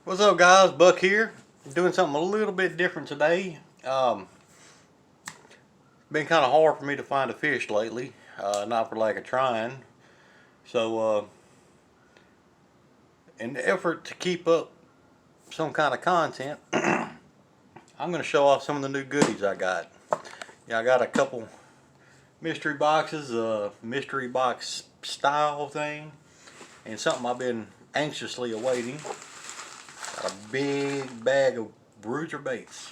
What's up, guys? Buck here. Doing something a little bit different today. Been kind of hard for me to find a fish lately, not for lack of trying. So in the effort to keep up some kind of content, I'm going to show off some of the new goodies I got. Yeah, I got a couple mystery boxes, mystery box style thing, and something I've been anxiously awaiting. Got a big bag of Bruiser baits.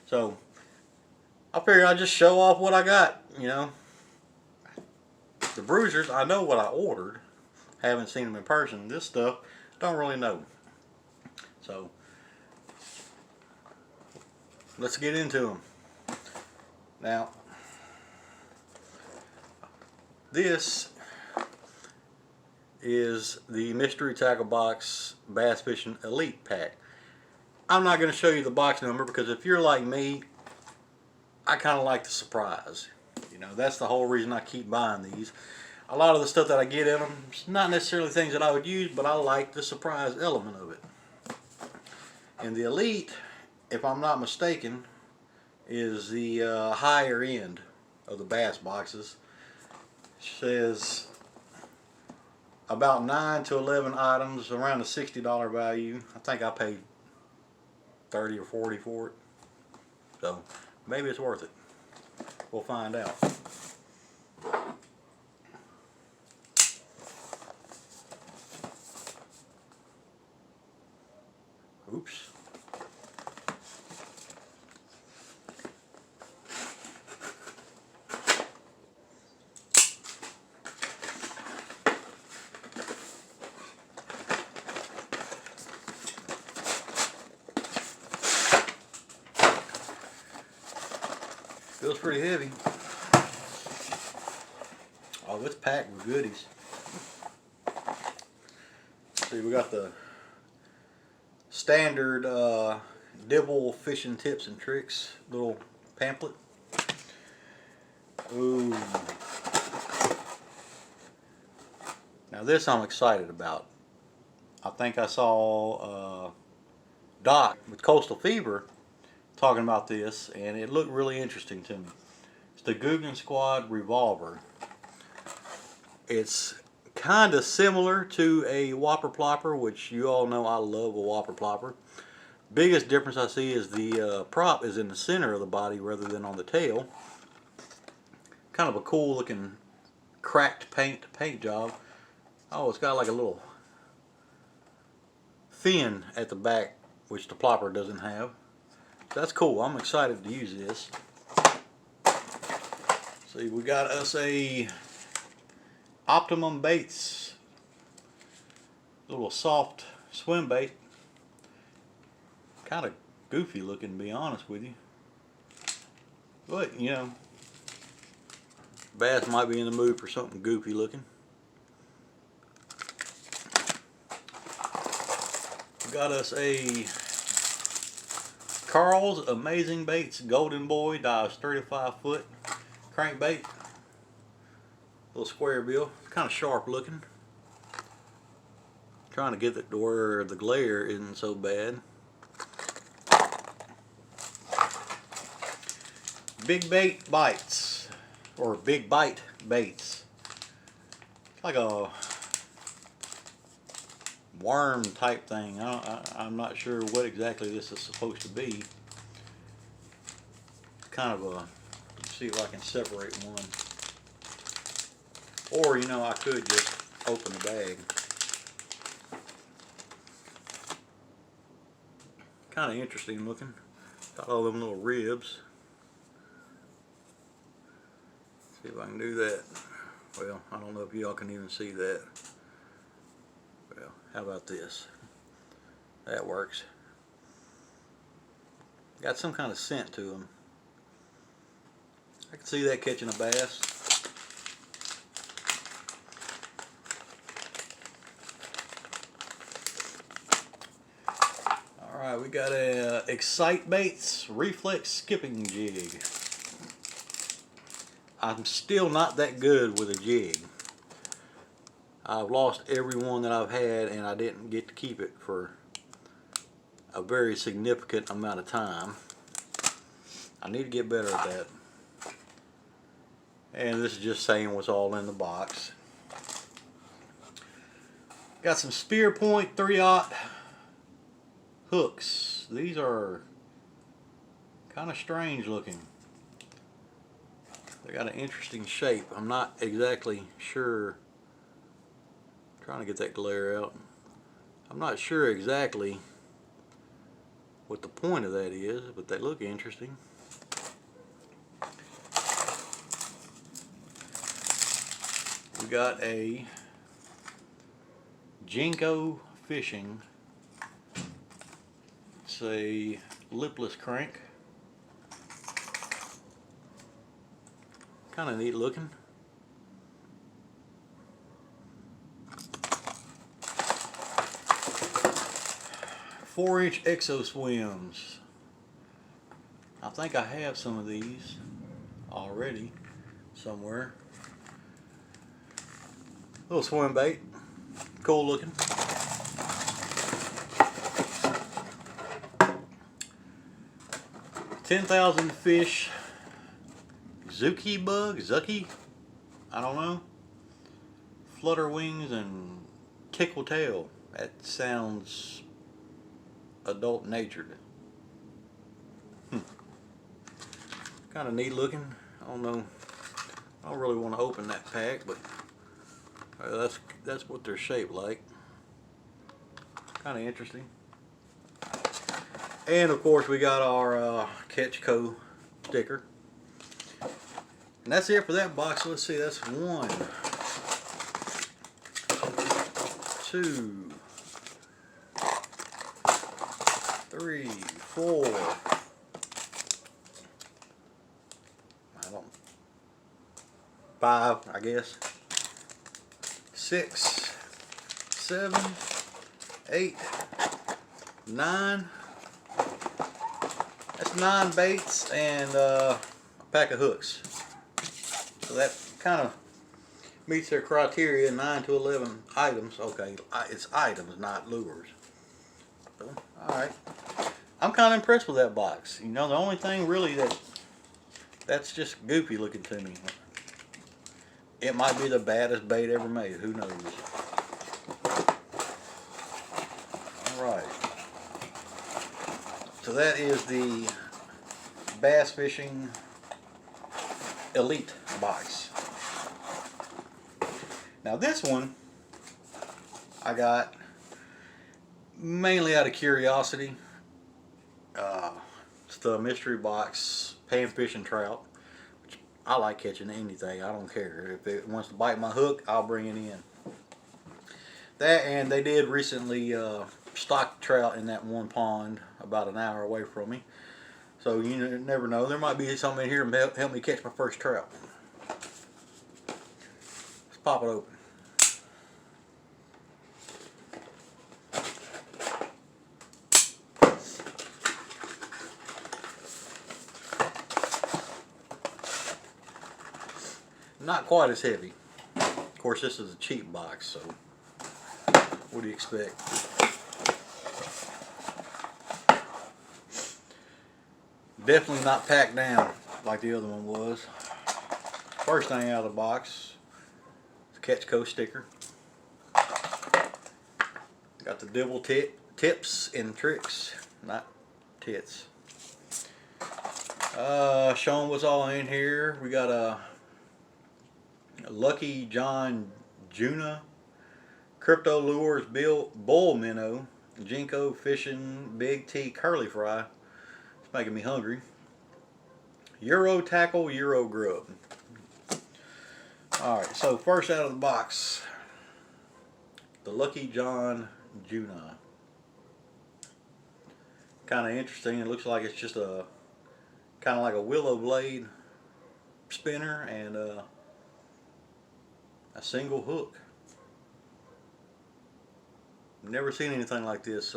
So I figured I'd just show off what I got. You know, the Bruisers, I know what I ordered. Haven't seen them in person. This stuff, don't really know. So let's get into them. Now, this is the Mystery Tackle Box Bass Fishing Elite Pack. I'm not going to show you the box number because if you're like me, I kind of like the surprise. You know, that's the whole reason I keep buying these. A lot of the stuff that I get in them is not necessarily things that I would use, but I like the surprise element of it. And the Elite, if I'm not mistaken, is the higher end of the bass boxes. It says about 9 to 11 items, around a $60 value. I think I paid 30 or 40 for it. So maybe it's worth it. We'll find out. Oops. Feels pretty heavy. Oh, it's packed with goodies. See, we got the standard Dibble fishing tips and tricks little pamphlet. Ooh. Now this I'm excited about. I think I saw Doc with Coastal Fever talking about this, and it looked really interesting to me. It's the Guggen Squad Revolver. It's kind of similar to a Whopper Plopper, which you all know I love a Whopper Plopper. Biggest difference I see is the prop is in the center of the body rather than on the tail. Kind of a cool looking cracked paint job. Oh, it's got like a little fin at the back, which the Plopper doesn't have. That's cool. I'm excited to use this. See, we got us a Optimum Baits little soft swim bait. Kind of goofy looking, to be honest with you. But, you know, bass might be in the mood for something goofy looking. We got us a Carl's Amazing Baits Golden Boy dives 35 foot crankbait. Little square bill, kind of sharp looking. Trying to get it to where the glare isn't so bad. Big Bait Bites, or Big Bite Baits. It's like a worm type thing. I'm not sure what exactly this is supposed to be. Kind of a, let's see if I can separate one. Or, you know, I could just open the bag. Kind of interesting looking. Got all them little ribs. See if I can do that. Well, I don't know if y'all can even see that. Well, how about this? That works. Got some kind of scent to them. I can see that catching a bass. Alright, we got a Excite Baits Reflex skipping jig. I'm still not that good with a jig. I've lost every one that I've had, and I didn't get to keep it for a very significant amount of time. I need to get better at that. And this is just saying what's all in the box. Got some Spear Point 3/0 hooks. These are kind of strange looking. They got an interesting shape. I'm not exactly sure. I'm trying to get that glare out. I'm not sure exactly what the point of that is, but they look interesting. We got a Jinko Fishing. It's a lipless crank. Kind of neat looking. Four-inch Exo Swims. I think I have some of these already somewhere. Little swim bait. Cool looking. $10,000 fish Zuki bug, Zucky, I don't know. Flutter wings and tickle tail. That sounds adult natured. Kind of neat looking. I don't know. I don't really want to open that pack, but that's what they're shaped like. Kind of interesting. And of course we got our Catch Co sticker. And that's it for that box. Let's see, that's 1, 2, 3, 4. I don't. 5, I guess. 6, 7, 8, 9. That's 9 baits and a pack of hooks. So that kind of meets their criteria, 9 to 11 items. Okay, it's items, not lures. So, alright. I'm kind of impressed with that box. You know, the only thing really that's just goofy looking to me. It might be the baddest bait ever made. Who knows? Alright. So that is the Bass Fishing Elite box. Now this one I got mainly out of curiosity. It's the mystery box pan fishing trout, which I like catching anything. I don't care if it wants to bite my hook, I'll bring it in. That, and they did recently stock trout in that one pond about an hour away from me. So you never know. There might be something in here to help me catch my first trout. Let's pop it open. Not quite as heavy. Of course, this is a cheap box, so what do you expect? Definitely not packed down like the other one was. First thing out of the box is a Catch Co sticker. Got the devil tips and tricks, not tits. Showing what's all in here. We got a Lucky John Juna, Crypto Lures Bull Minnow, Jinko Fishing Big T Curly Fry. It's making me hungry. Euro Tackle, Euro Grub. Alright, so first out of the box, the Lucky John Juna. Kind of interesting. It looks like it's just a kind of like a willow blade spinner and a single hook. Never seen anything like this.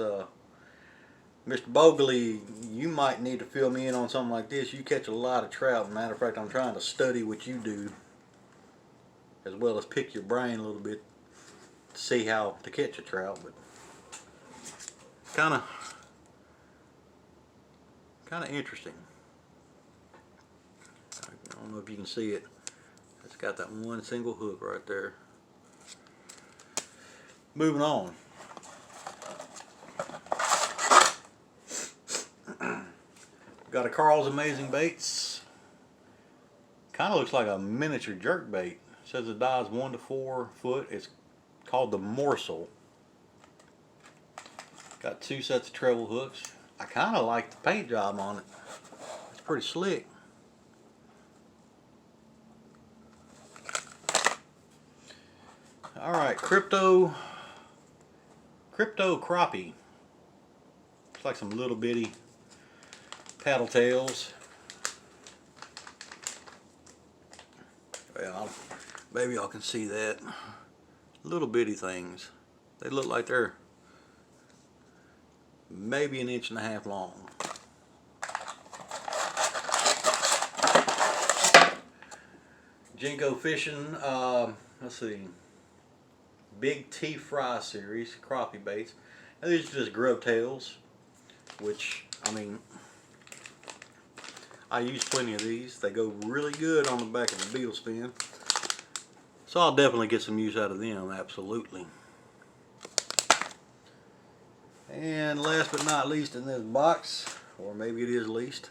Mr. Bogoly, you might need to fill me in on something like this. You catch a lot of trout. Matter of fact, I'm trying to study what you do, as well as pick your brain a little bit. see how to catch a trout, but kind of interesting. I don't know if you can see it. It's got that one single hook right there. Moving on. Got a Carl's Amazing Baits. Kind of looks like a miniature jerk bait. It says it dives 1 to 4 foot. It's called the Morsel. Got 2 sets of treble hooks. I kind of like the paint job on it. It's pretty slick. All right, crypto crappie. It's like some little bitty paddle tails. Well, maybe y'all can see that. Little bitty things. They look like they're maybe 1.5 inches long. Jinko Fishing, let's see, Big T Fry series, crappie baits. And these are just grub tails, which, I mean, I use plenty of these. They go really good on the back of the beetle spin. So I'll definitely get some use out of them, absolutely. And last but not least in this box, or maybe it is least,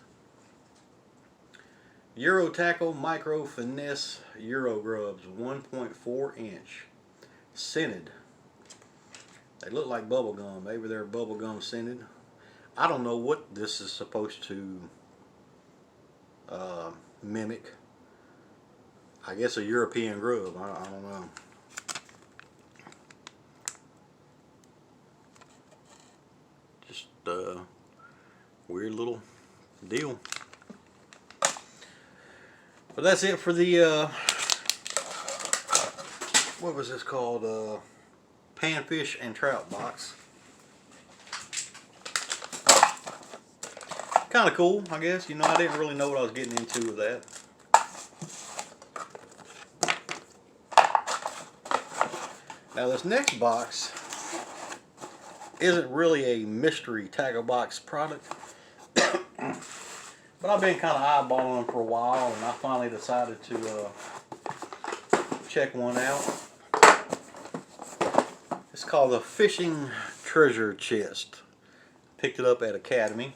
Euro Tackle Micro Finesse Euro Grubs, 1.4 inch, scented. They look like bubble gum. Maybe they're bubble gum scented. I don't know what this is supposed to mimic. I guess a European grub. I don't know. Just a weird little deal. But that's it for the what was this called? Panfish and trout box. Kind of cool, I guess. You know, I didn't really know what I was getting into with that. Now this next box isn't really a mystery tackle box product, but I've been kind of eyeballing them for a while, and I finally decided to check one out. It's called the Fishing Treasure Chest. Picked it up at Academy.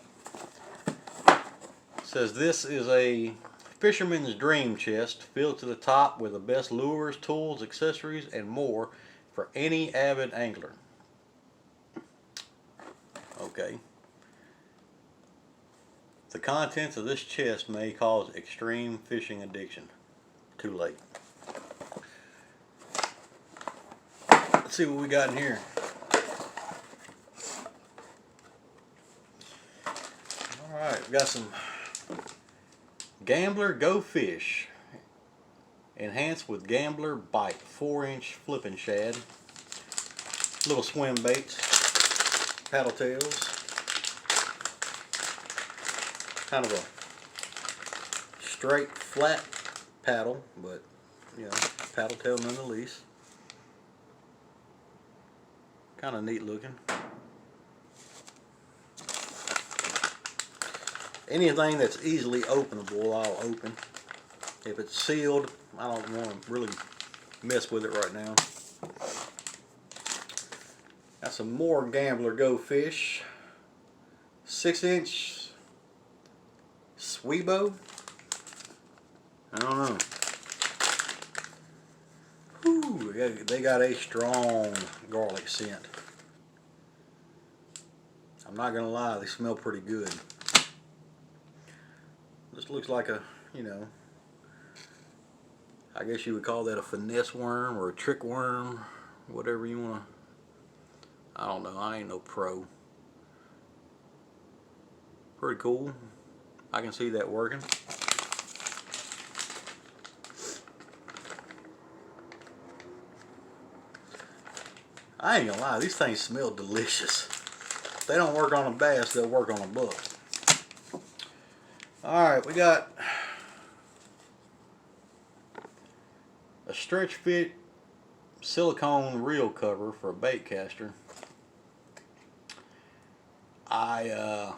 It says this is a fisherman's dream chest filled to the top with the best lures, tools, accessories, and more for any avid angler. Okay. The contents of this chest may cause extreme fishing addiction. Too late. Let's see what we got in here. Alright, we got some Gambler Go Fish. Enhanced with Gambler Bite 4-inch flipping shad. Little swim baits. Paddle tails. Kind of a straight flat paddle, but you know, paddle tail nonetheless. Kind of neat looking. Anything that's easily openable, I'll open. If it's sealed, I don't want to really mess with it right now. Got some more Gambler Go Fish. 6-inch Swebo. I don't know. Whew, they got a strong garlic scent. I'm not gonna lie, they smell pretty good. This looks like a, you know, I guess you would call that a finesse worm or a trick worm, whatever you want to. I don't know, I ain't no pro. Pretty cool. I can see that working. I ain't gonna lie, these things smell delicious. If they don't work on a bass, they'll work on a buck. Alright, we got a stretch fit silicone reel cover for a bait caster. I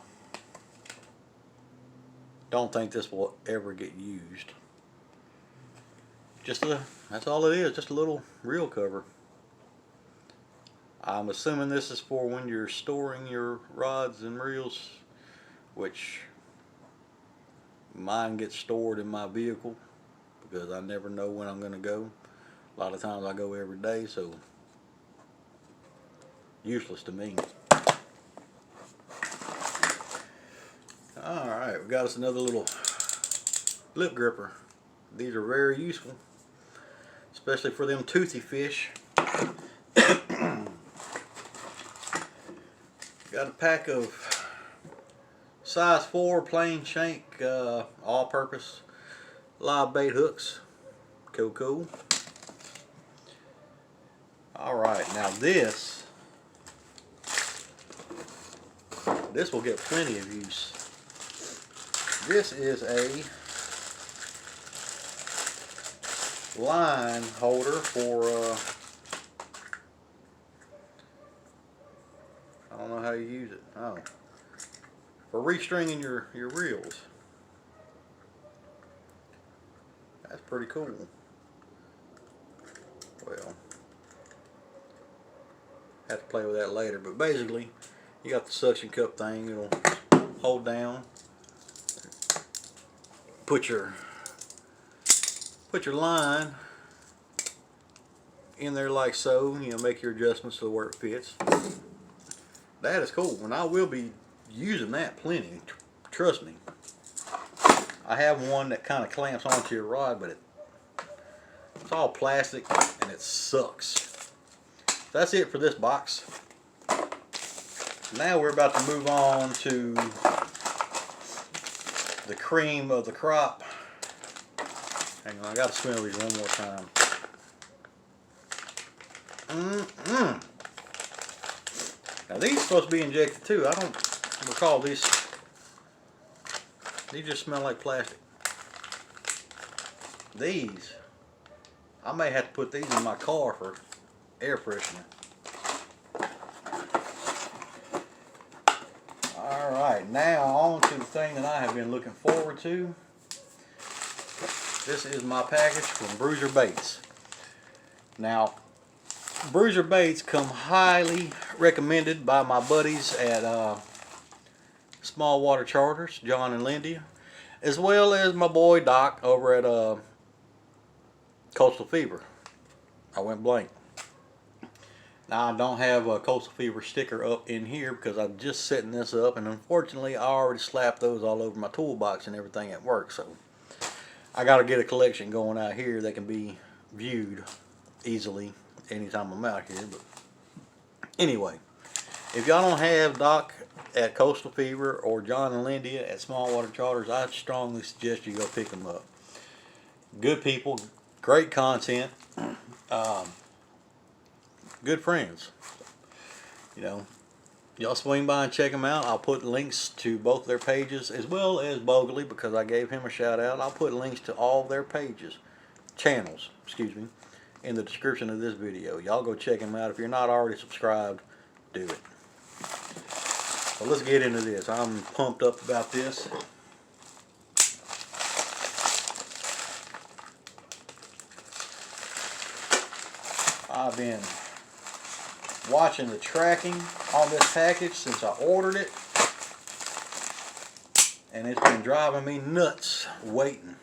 don't think this will ever get used. That's all it is, just a little reel cover. I'm assuming this is for when you're storing your rods and reels, which mine gets stored in my vehicle because I never know when I'm going to go. A lot of times I go every day, so useless to me. Alright, we got us another little lip gripper. These are very useful, especially for them toothy fish. Got a pack of size 4 plain shank all-purpose live bait hooks. Cool. Alright, now this will get plenty of use. This is a line holder for I don't know how you use it. Oh, for restringing your reels. That's pretty cool. Well, have to play with that later, but basically you got the suction cup thing. It'll hold down, put your line in there like so, you know, make your adjustments to where it fits. That is cool, and I will be using that plenty, trust me. I have one that kind of clamps onto your rod, but it's all plastic and it sucks. That's it for this box. Now we're about to move on to the cream of the crop. Hang on, I gotta smell these one more time. Now these are supposed to be injected too. I don't recall these. These just smell like plastic. These, I may have to put these in my car for air freshener. Alright, now on to the thing that I have been looking forward to. This is my package from Bruiser Baits. Now, Bruiser Baits come highly recommended by my buddies at Small Water Charters, John and Lindy, as well as my boy Doc over at Coastal Fever. I went blank. Now I don't have a Coastal Fever sticker up in here because I'm just setting this up, and unfortunately I already slapped those all over my toolbox and everything at work, so I got to get a collection going out here that can be viewed easily anytime I'm out here. But anyway, if y'all don't have Doc at Coastal Fever or John and Lindy at Small Water Charters, I strongly suggest you go pick them up. Good people, great content, good friends. You know, y'all swing by and check them out. I'll put links to both their pages as well as Bogoly because I gave him a shout out. I'll put links to all their channels, in the description of this video. Y'all go check them out. If you're not already subscribed, do it. So let's get into this. I'm pumped up about this. I've been watching the tracking on this package since I ordered it, and it's been driving me nuts waiting.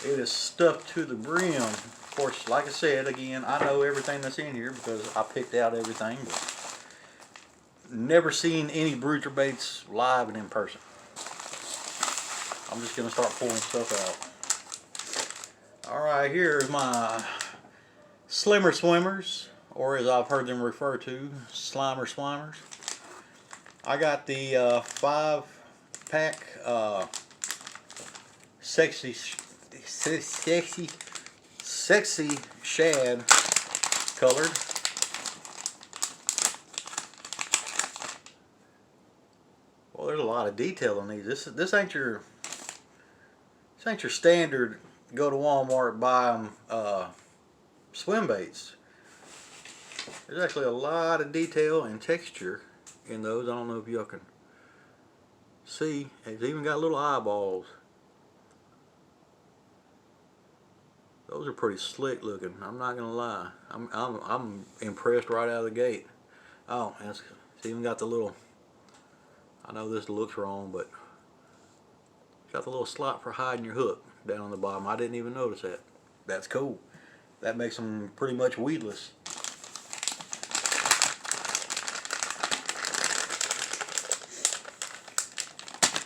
It is stuffed to the brim. Of course, like I said, again, I know everything that's in here because I picked out everything, but never seen any Bruiser Baits live and in person. I'm just going to start pulling stuff out. Alright, here's my Slimmer Swimmers, or as I've heard them referred to, Slimer Swimers. I got the 5-pack sexy shad colored. Well, there's a lot of detail on these. This ain't your standard go to Walmart, buy them swim baits. There's actually a lot of detail and texture in those. I don't know if y'all can see. It's even got little eyeballs. Those are pretty slick looking. I'm not gonna lie. I'm impressed right out of the gate. Oh, and it's even got the little. I know this looks wrong, but it's got the little slot for hiding your hook down on the bottom. I didn't even notice that. That's cool. That makes them pretty much weedless.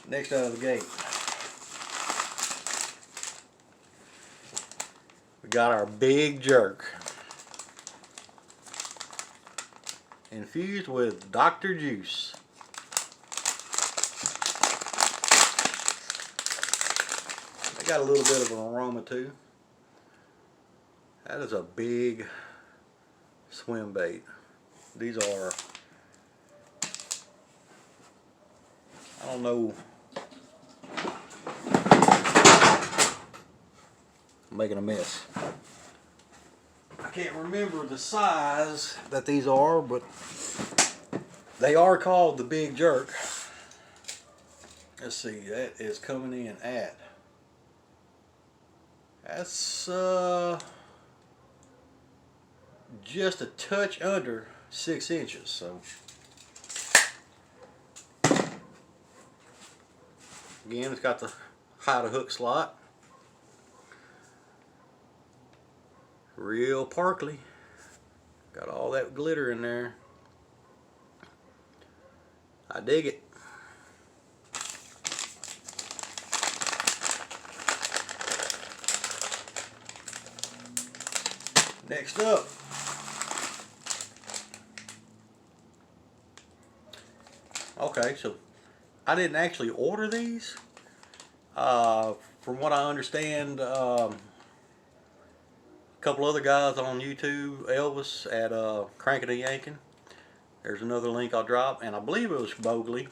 Next out of the gate, we got our big jerk, infused with Dr. Juice. They got a little bit of an aroma too. That is a big swim bait. These are, I don't know, I'm making a mess. I can't remember the size that these are, but they are called the Big Jerk. Let's see, that is coming in at, that's just a touch under 6 inches. So again, it's got the hide a hook slot. Real sparkly. Got all that glitter in there. I dig it. Next up, okay, so I didn't actually order these. From what I understand, a couple other guys on YouTube, Elvis at Crankbait and Yanking, there's another link I'll drop, and I believe it was Bogoly,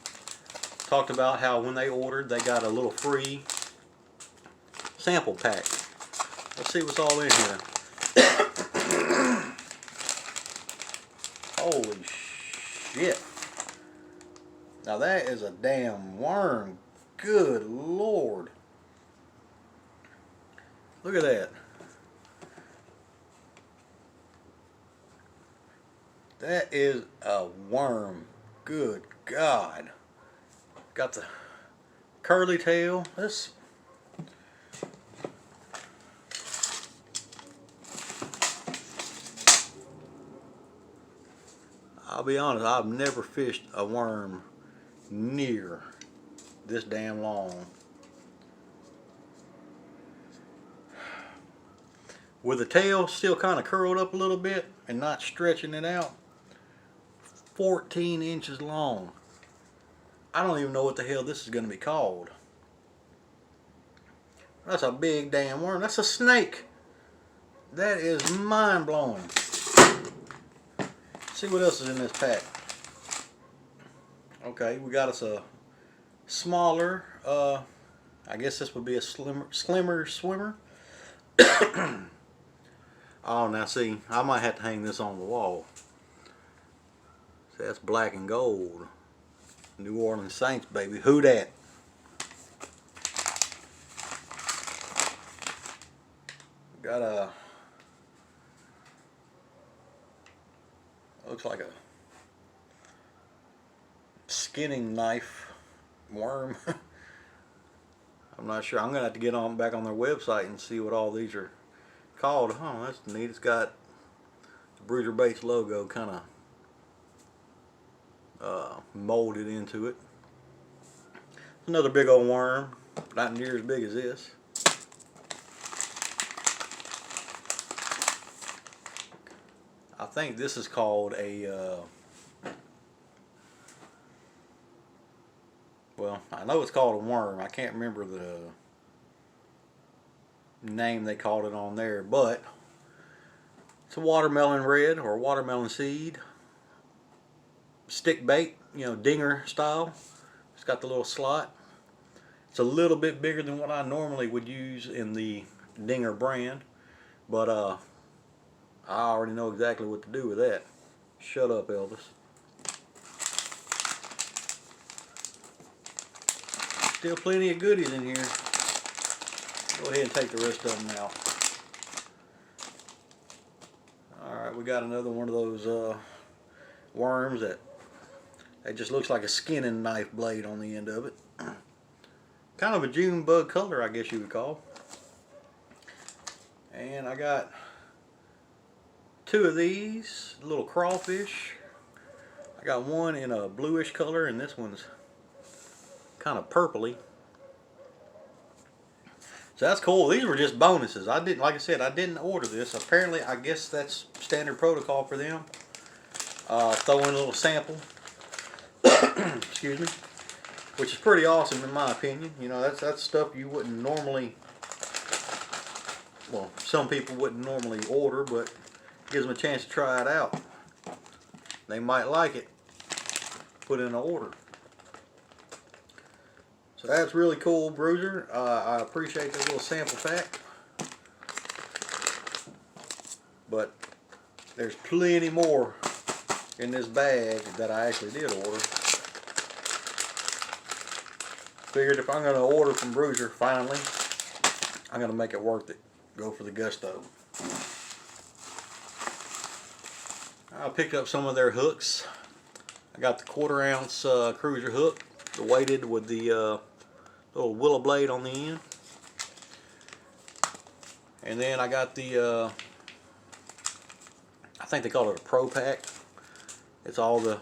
talked about how when they ordered they got a little free sample pack. Let's see what's all in here. Holy shit. Now that is a damn worm. Good Lord. Look at that. That is a worm. Good God. Got the curly tail. This. I'll be honest, I've never fished a worm near this damn long. With the tail still kind of curled up a little bit and not stretching it out. 14 inches long. I don't even know what the hell this is going to be called. That's a big damn worm. That's a snake. That is mind blowing. See what else is in this pack. Okay, we got us a smaller, I guess this would be a slimmer swimmer. Oh, now see, I might have to hang this on the wall. See, that's black and gold. New Orleans Saints, baby. Who dat? Got a, looks like a skinning knife worm. I'm not sure. I'm gonna have to get on back on their website and see what all these are called. Oh, that's neat. It's got the Bruiser Baits logo kind of molded into it. Another big old worm, not near as big as this. I think this is called a well, I know it's called a worm. I can't remember the name they called it on there, but it's a watermelon red or watermelon seed stick bait, you know, dinger style. It's got the little slot. It's a little bit bigger than what I normally would use in the dinger brand, but I already know exactly what to do with that. Shut up, Elvis. Still plenty of goodies in here. Go ahead and take the rest of them out. Alright, we got another one of those worms that it just looks like a skinning knife blade on the end of it. Kind of a June bug color, I guess you would call. And I got two of these little crawfish. I got one in a bluish color, and this one's kind of purpley. So that's cool. These were just bonuses. I didn't, like I said, I didn't order this. Apparently, I guess that's standard protocol for them. Throw in a little sample. Excuse me. Which is pretty awesome in my opinion. You know, that's stuff you wouldn't normally, well, some people wouldn't normally order, but gives them a chance to try it out. They might like it. Put in an order. So that's really cool, Bruiser. I appreciate that little sample pack. But there's plenty more in this bag that I actually did order. Figured if I'm going to order from Bruiser finally, I'm going to make it worth it. Go for the gusto. I picked up some of their hooks. I got the 1/4 ounce cruiser hook, the weighted with the little willow blade on the end. And then I got the, I think they call it a Pro Pack. It's all the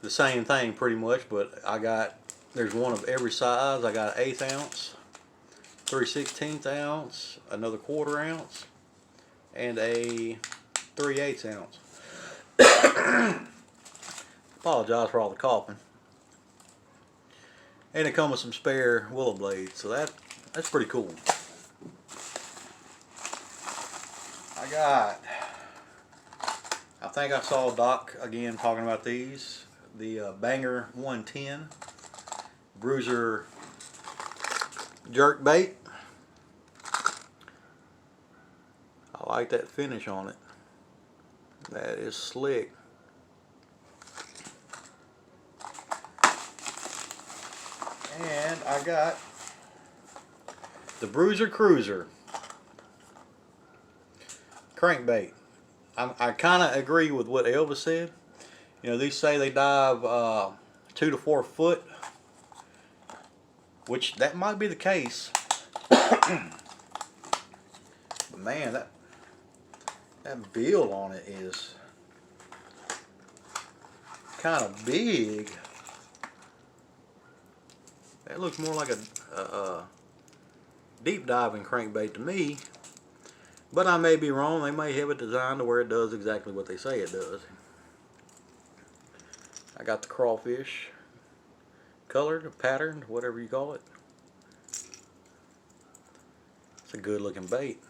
same thing pretty much, but there's one of every size. I got 1/8 ounce, 3/16 ounce, another 1/4 ounce, and a 3/8 ounce. Apologize for all the coughing. And it comes with some spare willow blades, so that's pretty cool. I think I saw Doc again talking about these. The Banger 110 Bruiser jerk bait. I like that finish on it. That is slick. And I got the Bruiser Cruiser crankbait. I kind of agree with what Elvis said. You know, these say they dive 2 to 4 foot, which that might be the case. But man, that bill on it is kind of big. That looks more like a deep diving crankbait to me, but I may be wrong. They may have it designed to where it does exactly what they say it does. I got the crawfish, colored, patterned, whatever you call it. It's a good looking bait.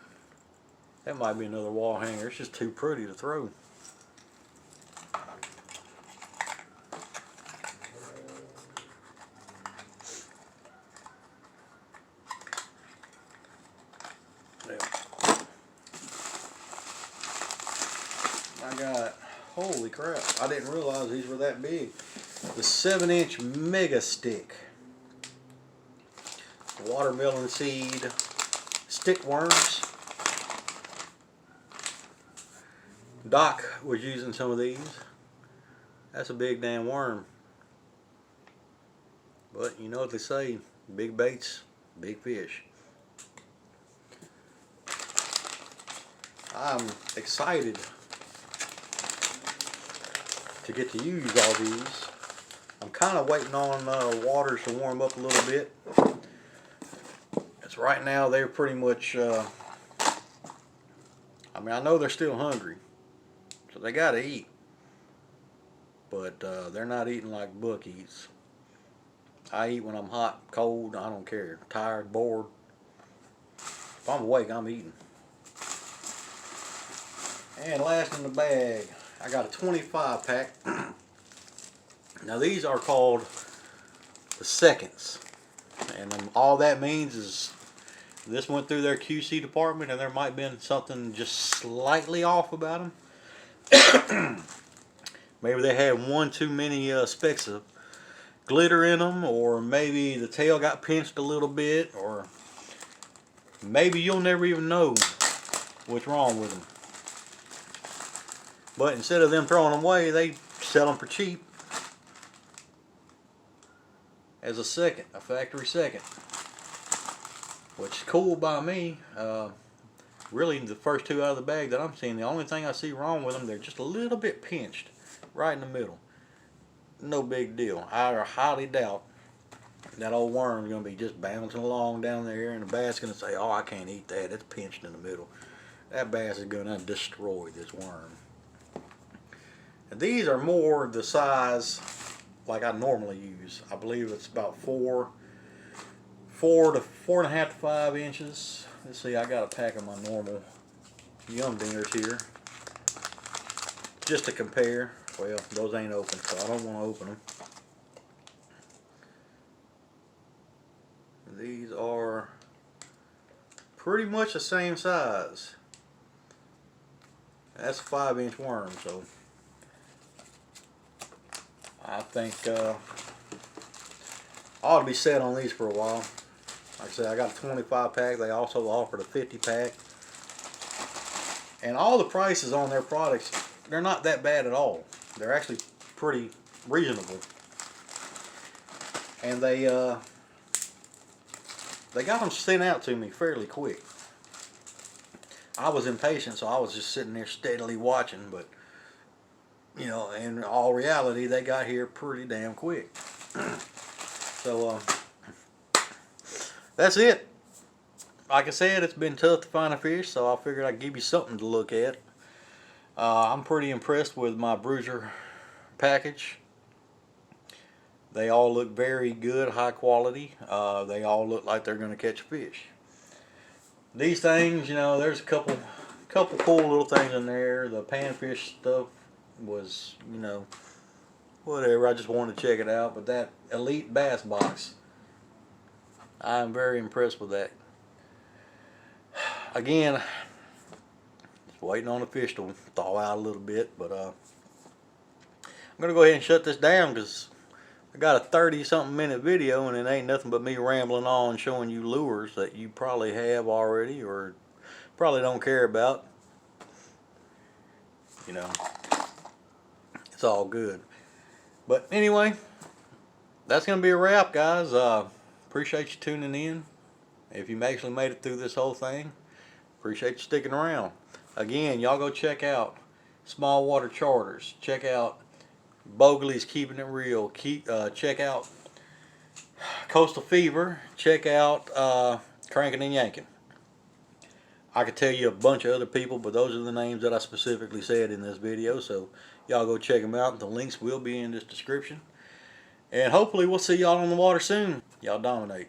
That might be another wall hanger. It's just too pretty to throw. Holy crap, I didn't realize these were that big. The 7-inch Mega Stick. Watermelon seed stick worms. Doc was using some of these. That's a big damn worm. But you know what they say, big baits, big fish. I'm excited to get to use all these. I'm kind of waiting on waters to warm up a little bit. It's right now they're pretty much, I mean, I know they're still hungry, so they gotta eat, but they're not eating like Buck eats. I eat when I'm hot, cold, I don't care, tired, bored. If I'm awake, I'm eating. And last in the bag, I got a 25 pack. Now these are called the seconds, and all that means is This went through their QC department, and there might have been something just slightly off about them. Maybe they had one too many specks of glitter in them, or maybe the tail got pinched a little bit, or maybe you'll never even know what's wrong with them. But instead of them throwing them away, they sell them for cheap as a factory second, which is cool by me. Really, the first two out of the bag that I'm seeing, the only thing I see wrong with them, they're just a little bit pinched right in the middle. No big deal. I highly doubt that old worm's going to be just bouncing along down there, and the bass is going to say, oh, I can't eat that, it's pinched in the middle. That bass is going to destroy this worm. And these are more the size like I normally use. I believe it's about 4 to 4.5 to 5 inches. Let's see, I got a pack of my normal Yum Dingers here just to compare. Well, those ain't open, so I don't want to open them. These are pretty much the same size. That's a 5-inch worm, so I think I ought to be set on these for a while. Like I said, I got a 25 pack. They also offered a 50 pack. And all the prices on their products, they're not that bad at all. They're actually pretty reasonable. And they got them sent out to me fairly quick. I was impatient, so I was just sitting there steadily watching, but you know, in all reality, they got here pretty damn quick. So that's it. Like I said, it's been tough to find a fish, so I figured I'd give you something to look at. I'm pretty impressed with my Bruiser package. They all look very good, high quality. They all look like they're going to catch a fish. These things, you know, there's a couple cool little things in there. The panfish stuff was, you know, whatever. I just wanted to check it out. But that Elite Bass box, I'm very impressed with that. Again, just waiting on the fish to thaw out a little bit. But I'm going to go ahead and shut this down because I got a 30-something minute video and it ain't nothing but me rambling on showing you lures that you probably have already or probably don't care about. You know, it's all good. But anyway, that's going to be a wrap, guys. Appreciate you tuning in. If you actually made it through this whole thing, appreciate you sticking around. Again, y'all go check out Small Water Charters. Check out Bogoly's Keeping It Real. Check out Coastal Fever. Check out Cranking and Yanking. I could tell you a bunch of other people, but those are the names that I specifically said in this video. So y'all go check them out. The links will be in this description. And hopefully we'll see y'all on the water soon. Y'all dominate.